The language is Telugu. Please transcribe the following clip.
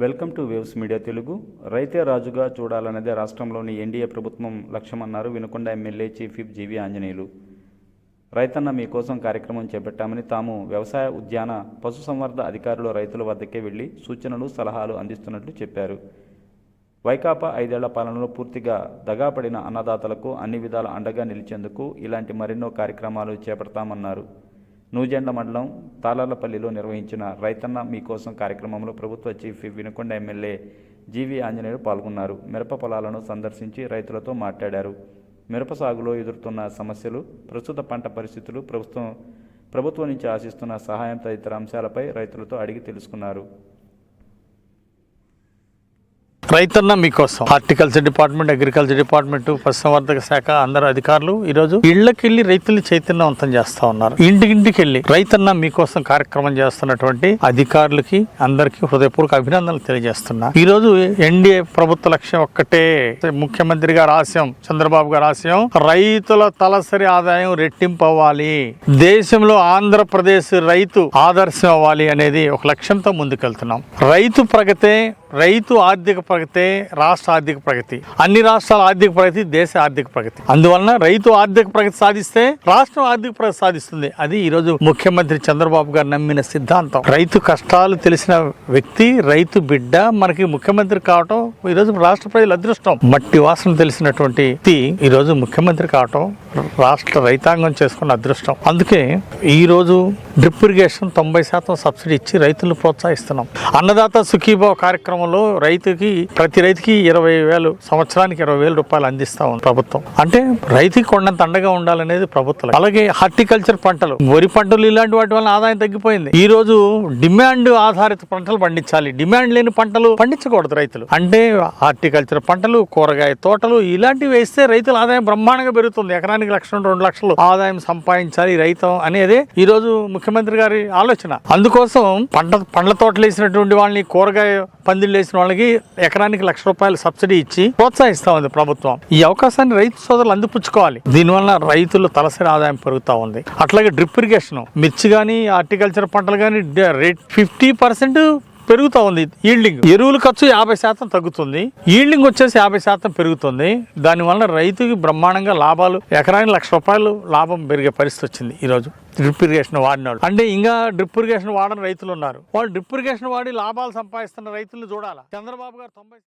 Welcome to waves media Telugu. రైతే రాజుగా చూడాలన్నదే రాష్ట్రంలోని ఎన్డీఏ ప్రభుత్వం లక్ష్యమన్నారు వినుకొండ ఎమ్మెల్యే చీఫ్ విప్ జీవి ఆంజనేయులు. రైతన్న మీకోసం కార్యక్రమం చేపట్టామని, తాము వ్యవసాయ, ఉద్యాన, పశుసంవర్ధ అధికారులు రైతుల వద్దకే వెళ్లి సూచనలు, సలహాలు అందిస్తున్నట్లు చెప్పారు. వైకాపా 5 ఏళ్ల పాలనలో పూర్తిగా దగాపడిన అన్నదాతలకు అన్ని విధాల అండగా నిలిచేందుకు ఇలాంటి మరెన్నో కార్యక్రమాలు చేపడతామన్నారు. నూజెండ్ల మండలం తాళాలపల్లిలో నిర్వహించిన రైతన్న మీకోసం కార్యక్రమంలో ప్రభుత్వ చీఫ్ విప్ వినుకొండ ఎమ్మెల్యే జీవి ఆంజనేయులు పాల్గొన్నారు. మిరప పొలాలను సందర్శించి రైతులతో మాట్లాడారు. మిరప సాగులో ఎదుర్కొంటున్న సమస్యలు, ప్రస్తుత పంట పరిస్థితులు, ప్రభుత్వం నుంచి ఆశిస్తున్న సహాయం తదితర అంశాలపై రైతులతో అడిగి తెలుసుకున్నారు. రైతన్న మీకోసం హార్టికల్చర్ డిపార్ట్మెంట్, అగ్రికల్చర్ డిపార్ట్మెంట్, పశుసంవర్ధక శాఖ అందరు అధికారులు ఈరోజు ఇళ్లకెళ్లి రైతుల్ని చైతన్యవంతం చేస్తా ఉన్నారు. ఇంటికి వెళ్ళి రైతన్న మీకోసం కార్యక్రమం చేస్తున్నటువంటి అధికారులకి అందరికీ హృదయపూర్వక అభినందనలు తెలియజేస్తున్నా. ఈ రోజు ఎన్డీఏ ప్రభుత్వ లక్ష్యం ఒక్కటే, ముఖ్యమంత్రి గారి ఆశయం, చంద్రబాబు గారి ఆశయం, రైతుల తలసరి ఆదాయం రెట్టింపు అవ్వాలి, దేశంలో ఆంధ్రప్రదేశ్ రైతు ఆదర్శం అవ్వాలి అనేది ఒక లక్ష్యంతో ముందుకెళ్తున్నాం. రైతు ప్రగతే, రైతు ఆర్థిక ప్రగతి, రాష్ట్ర ఆర్థిక ప్రగతి, అన్ని రాష్ట్రాల ఆర్థిక ప్రగతి, దేశ ఆర్థిక ప్రగతి. అందువలన రైతు ఆర్థిక ప్రగతి సాధిస్తే రాష్ట్రం ఆర్థిక ప్రగతి సాధిస్తుంది. అది ఈరోజు ముఖ్యమంత్రి చంద్రబాబు గారు నమ్మిన సిద్ధాంతం. రైతు కష్టాలు తెలిసిన వ్యక్తి, రైతు బిడ్డ మనకి ముఖ్యమంత్రి కావటం ఈరోజు రాష్ట్ర ప్రజల అదృష్టం. మట్టి వాసన తెలిసినటువంటి వ్యక్తి ఈరోజు ముఖ్యమంత్రి కావటం రాష్ట్ర రైతాంగం చేసుకున్న అదృష్టం. అందుకే ఈరోజు డ్రిప్ ఇరిగేషన్ 90% సబ్సిడీ ఇచ్చి రైతులను ప్రోత్సహిస్తున్నాం. అన్నదాత సుఖీభావ కార్యక్రమంలో ప్రతి రైతుకి 20,000, సంవత్సరానికి 20,000 రూపాయలు అందిస్తా ఉంది ప్రభుత్వం. అంటే రైతుకి కొండంత అండగా ఉండాలనేది ప్రభుత్వం. అలాగే హార్టికల్చర్ పంటలు, వరి పంటలు, ఇలాంటి వాటి వల్ల ఆదాయం తగ్గిపోయింది. ఈ రోజు డిమాండ్ ఆధారిత పంటలు పండించాలి, డిమాండ్ లేని పంటలు పండించకూడదు రైతులు. అంటే హార్టికల్చర్ పంటలు, కూరగాయ తోటలు ఇలాంటివి వేస్తే రైతుల ఆదాయం బ్రహ్మాండంగా పెరుగుతుంది. ఎకరానికి 1,00,000, 2 లక్షలు ఆదాయం సంపాదించాలి రైతం అనేది ఈ రోజు ముఖ్యమంత్రి గారి ఆలోచన. అందుకోసం పండ్ల తోటలు వేసినటువంటి వాళ్ళని, కూరగాయ పందిళ్ళు వేసిన వాళ్ళకి ఎకరానికి 1,00,000 రూపాయలు సబ్సిడీ ఇచ్చి ప్రోత్సహిస్తా ఉంది ప్రభుత్వం. ఈ అవకాశాన్ని రైతు సోదరులు అందిపుచ్చుకోవాలి. దీనివల్ల రైతులు తలసరి ఆదాయం పెరుగుతా ఉంది. అట్లాగే డ్రిప్ ఇరిగేషన్, మిర్చి కానీ, హార్టికల్చర్ పంటలు కానీ రేట్ 50% పెరుగుతా ఉంది. ఈల్డింగ్, ఎరువుల ఖర్చు 50% తగ్గుతుంది, ఈల్డింగ్ వచ్చేసి 50% పెరుగుతుంది. దానివల్ల రైతుకి బ్రహ్మాండంగా లాభాలు, ఎకరానికి 1,00,000 రూపాయలు లాభం పెరిగే పరిస్థితి వచ్చింది ఈ రోజు డ్రిప్ ఇరిగేషన్ వాడినాడు. అంటే ఇంకా డ్రిప్ ఇరిగేషన్ వాడని రైతులు ఉన్నారు. వాళ్ళు డ్రిప్ ఇరిగేషన్ వాడి లాభాలు సంపాదిస్తున్న రైతులను చూడాలా. చంద్రబాబు గారు 90